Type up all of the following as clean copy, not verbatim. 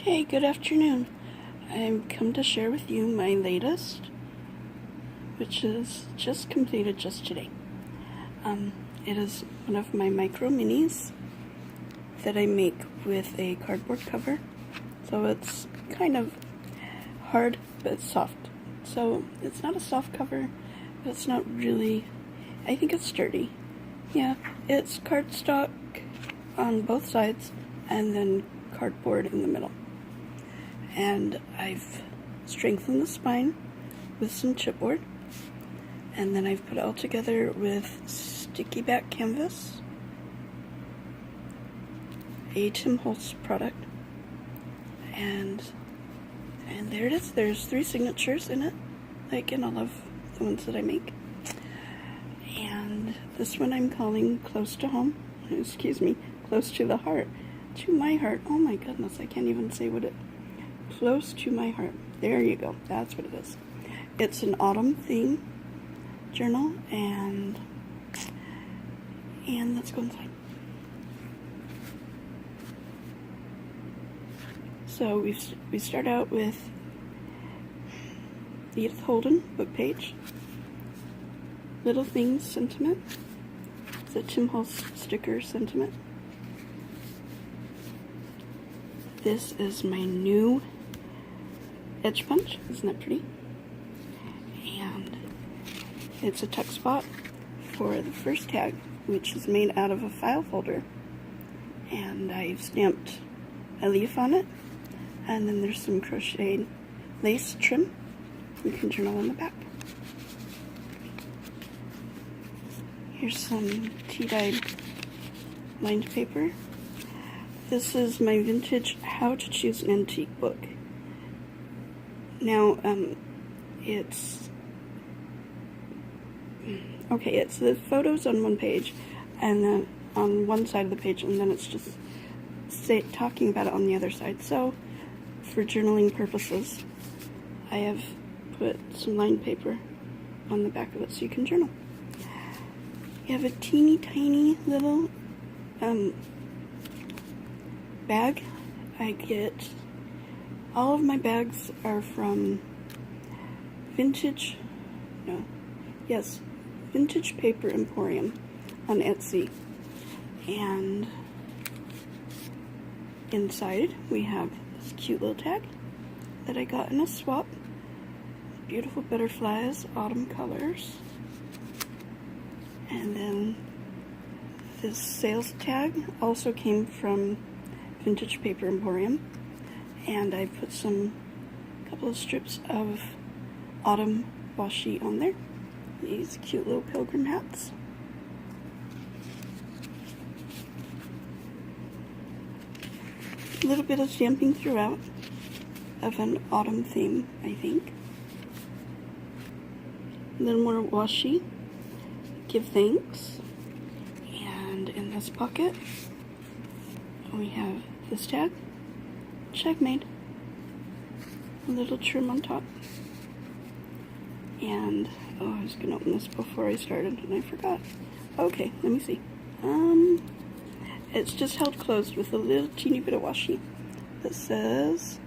Hey, good afternoon. I've come to share with you my latest, which is just completed just today. It is one of my micro minis that I make with a cardboard cover. So it's kind of hard, but soft. So it's not a soft cover, but it's not really, I think it's sturdy. Yeah, it's cardstock on both sides and then cardboard in the middle. And I've strengthened the spine with some chipboard, and then I've put it all together with sticky back canvas, a Tim Holtz product, and there it is. There's 3 signatures in it, like in all of the ones that I make. And this one I'm calling Close to Home. Excuse me, Close to the Heart. To my heart. Oh my goodness, I can't even say what it. Close to my heart. There you go. That's what it is. It's an autumn theme journal, and let's go inside. So we start out with the Edith Holden book page. Little Things sentiment. It's a Tim Holtz sticker sentiment. This is my new edge punch. Isn't that pretty? And it's a tuck spot for the first tag, which is made out of a file folder. And I've stamped a leaf on it. And then there's some crocheted lace trim. You can journal on the back. Here's some tea-dyed lined paper. This is my vintage How to Choose an Antique book. Now, it's the photos on one page, and then on one side of the page, and then it's just talking about it on the other side. So, for journaling purposes, I have put some lined paper on the back of it so you can journal. You have a teeny tiny little bag. All of my bags are from Vintage Paper Emporium on Etsy. And inside we have this cute little tag that I got in a swap. Beautiful butterflies, autumn colors. And then this sales tag also came from Vintage Paper Emporium, and I put a couple of strips of autumn washi on there. These cute little pilgrim hats. A little bit of stamping throughout of an autumn theme, I think. A little more washi. Give thanks. And in this pocket we have this tag, Checkmate. A little trim on top. And I was gonna open this before I started and I forgot. Okay, let me see. It's just held closed with a little teeny bit of washi that says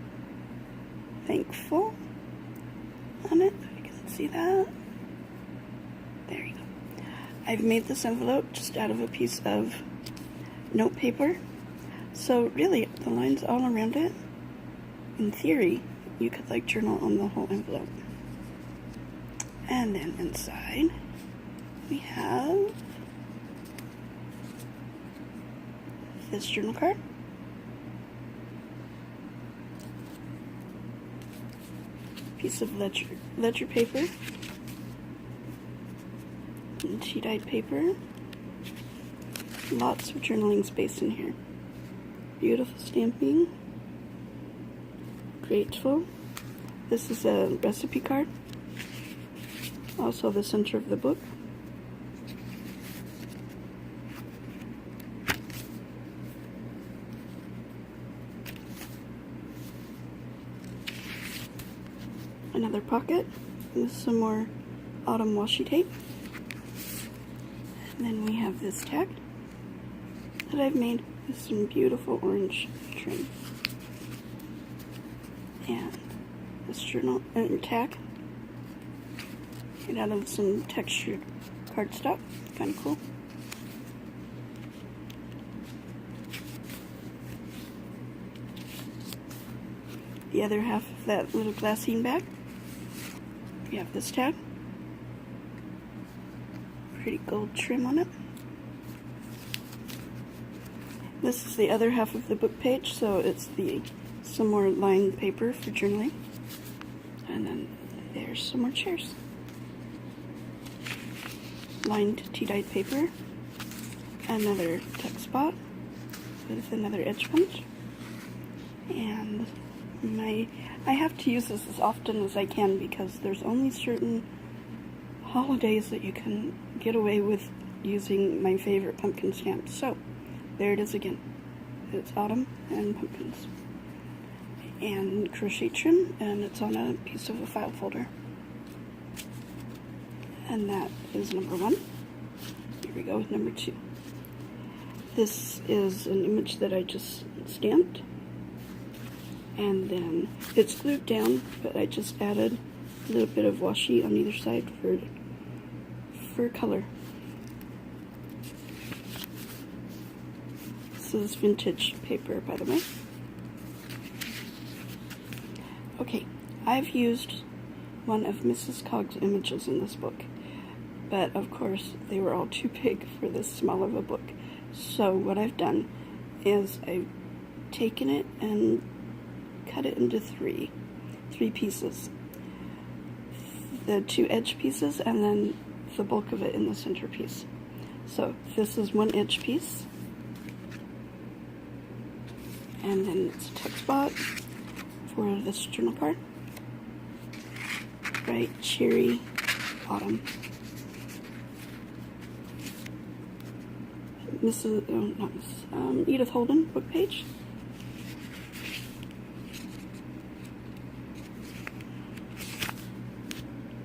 thankful on it. If you can see that. There you go. I've made this envelope just out of a piece of note paper. So really, the lines all around it, in theory, you could journal on the whole envelope. And then inside, we have this journal card. Piece of ledger paper. And tea-dyed paper. Lots of journaling space in here. Beautiful stamping. Grateful. This is a recipe card. Also the center of the book. Another pocket with some more autumn washi tape. And then we have this tag that I've made with some beautiful orange trim. and this journal tag made out of some textured cardstock, kind of cool. The other half of that little glassine bag, we have this tag, pretty gold trim on it. This is the other half of the book page, so it's some more lined paper for journaling. And then there's some more chairs. Lined tea-dyed paper, another tuck spot with another edge punch, and I have to use this as often as I can because there's only certain holidays that you can get away with using my favorite pumpkin stamps. So there it is again. It's autumn and pumpkins and crochet trim, and it's on a piece of a file folder. And that is number 1. Here we go with number 2. This is an image that I just stamped, and then it's glued down, but I just added a little bit of washi on either side for color. This is vintage paper, by the way. Okay, I've used one of Mrs. Cog's images in this book, but of course they were all too big for this small of a book. So what I've done is I've taken it and cut it into three pieces. The 2 edge pieces and then the bulk of it in the center piece. So this is 1 edge piece, and then it's a tuck spot for this journal card. Bright cherry autumn. Edith Holden book page.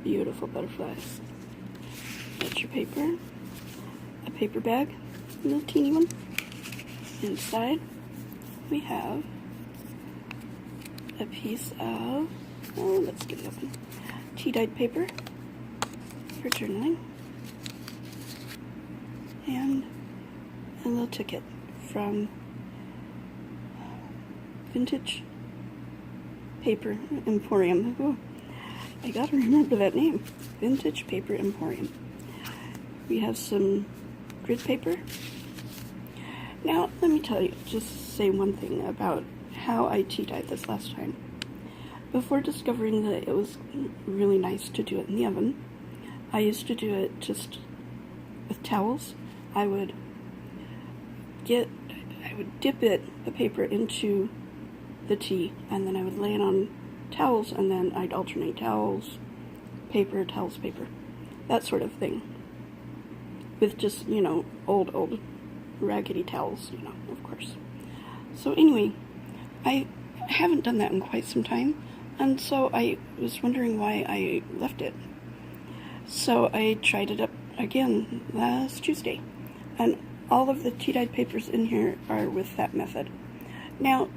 Beautiful butterflies. That's your paper. A paper bag, a little teeny one. Inside we have a piece of, let's get it open, tea-dyed paper for journaling, and a little ticket from Vintage Paper Emporium. Ooh, I gotta remember that name. Vintage Paper Emporium. We have some grid paper. Now, let me tell you, just say one thing about how I tea-dyed this last time. Before discovering that it was really nice to do it in the oven, I used to do it just with towels. I would dip the paper into the tea, and then I would lay it on towels, and then I'd alternate towels, paper, towels, paper, that sort of thing. With just, old raggedy towels, of course. So anyway, I haven't done that in quite some time, and so I was wondering why I left it. So I tried it up again last Tuesday, and all of the tea-dyed papers in here are with that method. Now,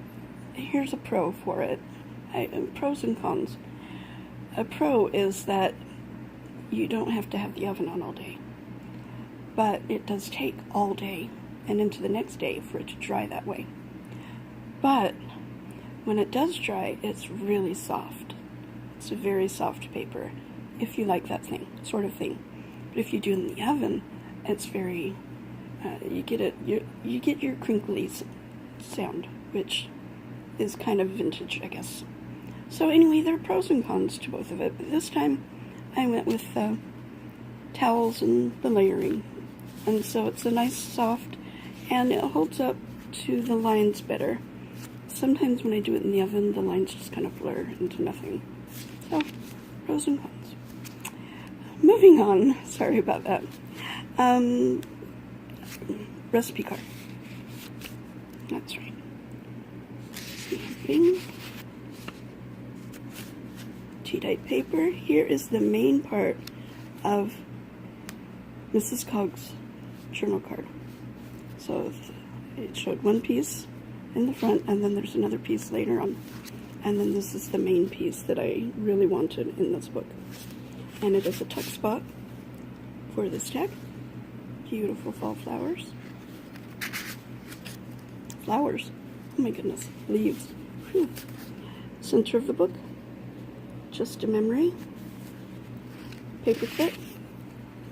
here's a pro for it. Pros and cons. A pro is that you don't have to have the oven on all day, but it does take all day and into the next day for it to dry that way. But when it does dry, it's really soft. It's a very soft paper, if you like that sort of thing. But if you do it in the oven, it's very, you get your crinkly sound, which is kind of vintage, I guess. So anyway, there are pros and cons to both of it, but this time I went with towels and the layering. And so it's a nice soft, and it holds up to the lines better. Sometimes when I do it in the oven, the lines just kind of blur into nothing. So, pros and cons. Moving on, sorry about that. Recipe card. That's right. Bing. Tea-dyed paper. Here is the main part of Mrs. Cog's journal card. So it showed one piece in the front, and then there's another piece later on And then this is the main piece that I really wanted in this book. And it is a tuck spot for this tag. Beautiful fall flowers. Flowers. Oh my goodness. Leaves. Whew. Center of the book. Just a memory. Paper clip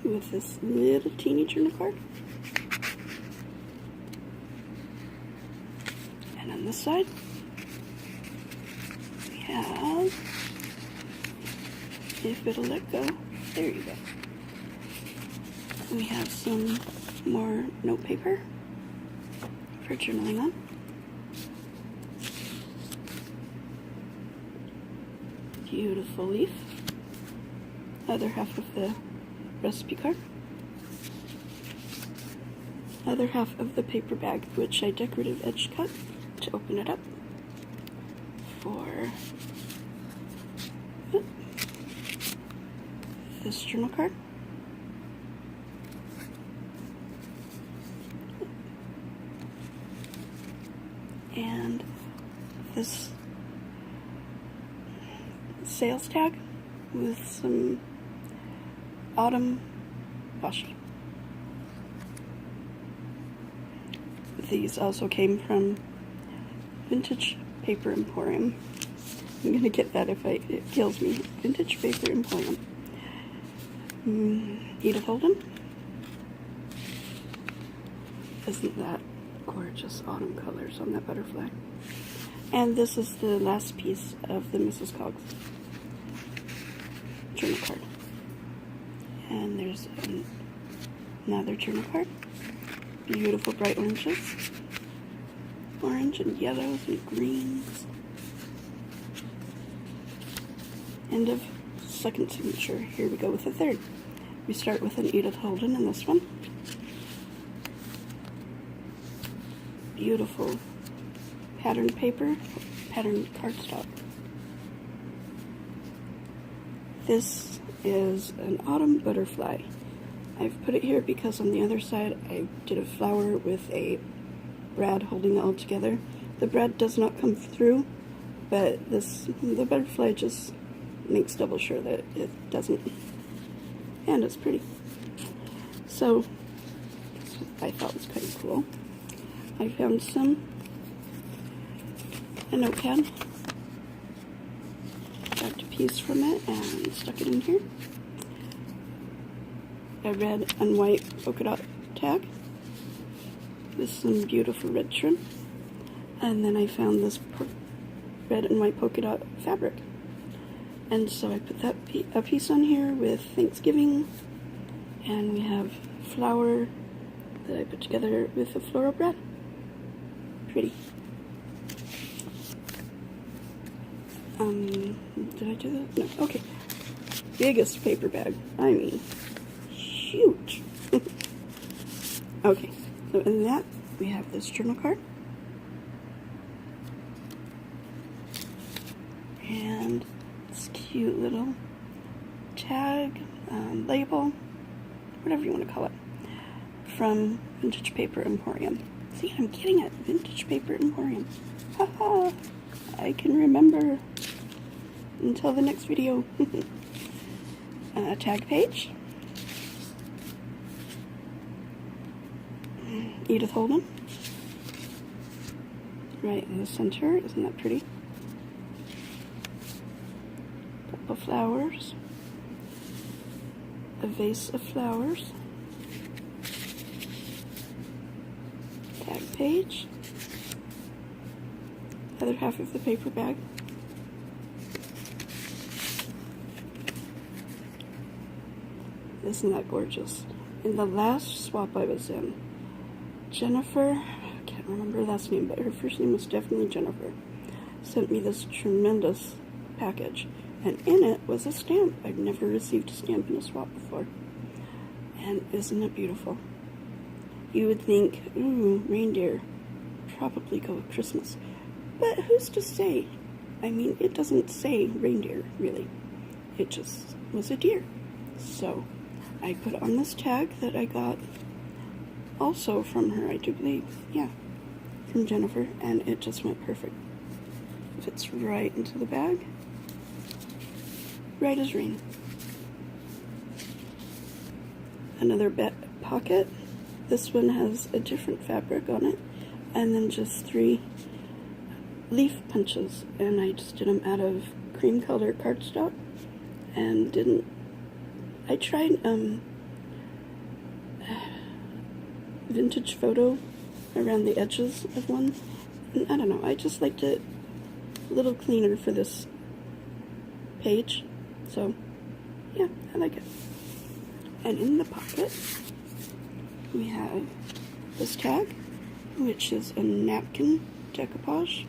with this little teeny journal card. And on this side, we have, if it'll let go, there you go. We have some more note paper for journaling on. Beautiful leaf. Other half of the recipe card. Other half of the paper bag, which I decorative edge cut to open it up for this journal card. And this sales tag with some autumn washi. These also came from Vintage Paper Emporium. I'm gonna get that if it kills me. Vintage Paper Emporium. Edith Holden. Isn't that gorgeous autumn colors on that butterfly? And this is the last piece of the Mrs. Coggs journal card. And there's another journal card. Beautiful bright oranges. Orange and yellows and greens. End of second signature. Here we go with the third. We start with an Edith Holden in this one. Beautiful patterned paper, patterned cardstock. This is an autumn butterfly. I've put it here because on the other side I did a flower with a brad holding it all together. The brad does not come through, but the butterfly just makes double sure that it doesn't. And it's pretty. So I thought it was kind of cool. I found a notepad, grabbed a piece from it and stuck it in here. A red and white polka dot tag with some beautiful red trim. And then I found this red and white polka dot fabric. And so I put a piece on here with Thanksgiving, and we have flower that I put together with a floral brad. Pretty. Did I do that? No. Okay. Biggest paper bag. I mean, huge. Okay. So in that, we have this journal card. And this cute little tag, label, whatever you want to call it, from Vintage Paper Emporium. See, I'm getting it. Vintage Paper Emporium. Haha. I can remember until the next video. Tag page. Edith Holden. Right in the center. Isn't that pretty? Couple of flowers. A vase of flowers. Tag page. Other half of the paper bag. Isn't that gorgeous? In the last swap I was in, Jennifer, I can't remember her last name, but her first name was definitely Jennifer, sent me this tremendous package, and in it was a stamp. I've never received a stamp in a swap before. And isn't it beautiful? You would think, ooh, reindeer, probably go with Christmas. But who's to say? I mean, it doesn't say reindeer, really. It just was a deer. So I put on this tag that I got also from her, I do believe. Yeah, from Jennifer, and it just went perfect. fits right into the bag. Right as rain. Another pocket. This one has a different fabric on it, and then just 3 leaf punches, and I just did them out of cream color cardstock, and I tried vintage photo around the edges of one, and I don't know, I just liked it a little cleaner for this page, so yeah, I like it. And in the pocket we have this tag, which is a napkin decoupage.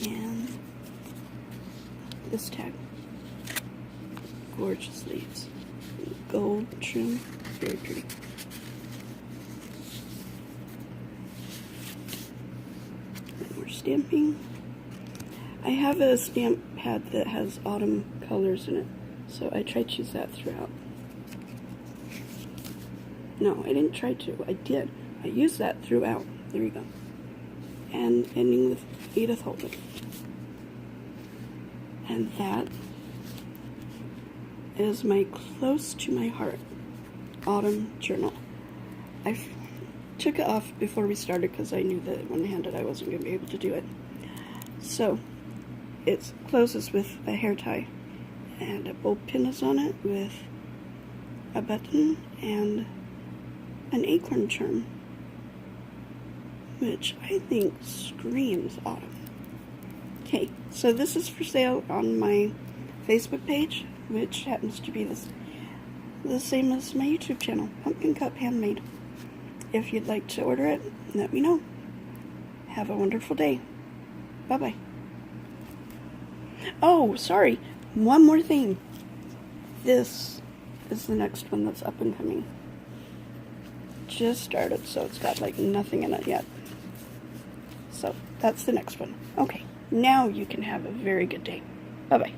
And this tag. Gorgeous leaves. Gold trim. Very pretty. And more stamping. I have a stamp pad that has autumn colors in it, so I tried to use that throughout. No, I didn't try to. I did. I used that throughout. There you go. And ending with Edith Holden. And that is my close to my heart autumn journal. I took it off before we started because I knew that one-handed I wasn't going to be able to do it. So it closes with a hair tie, and a bow pin is on it with a button and an acorn charm, which I think screams autumn. Okay, so this is for sale on my Facebook page, which happens to be the same as my YouTube channel, Pumpkin Cup Handmade. If you'd like to order it, let me know. Have a wonderful day. Bye-bye. Oh, sorry, one more thing. This is the next one that's up and coming. Just started, so it's got like nothing in it yet. So that's the next one. Okay, now you can have a very good day. Bye-bye.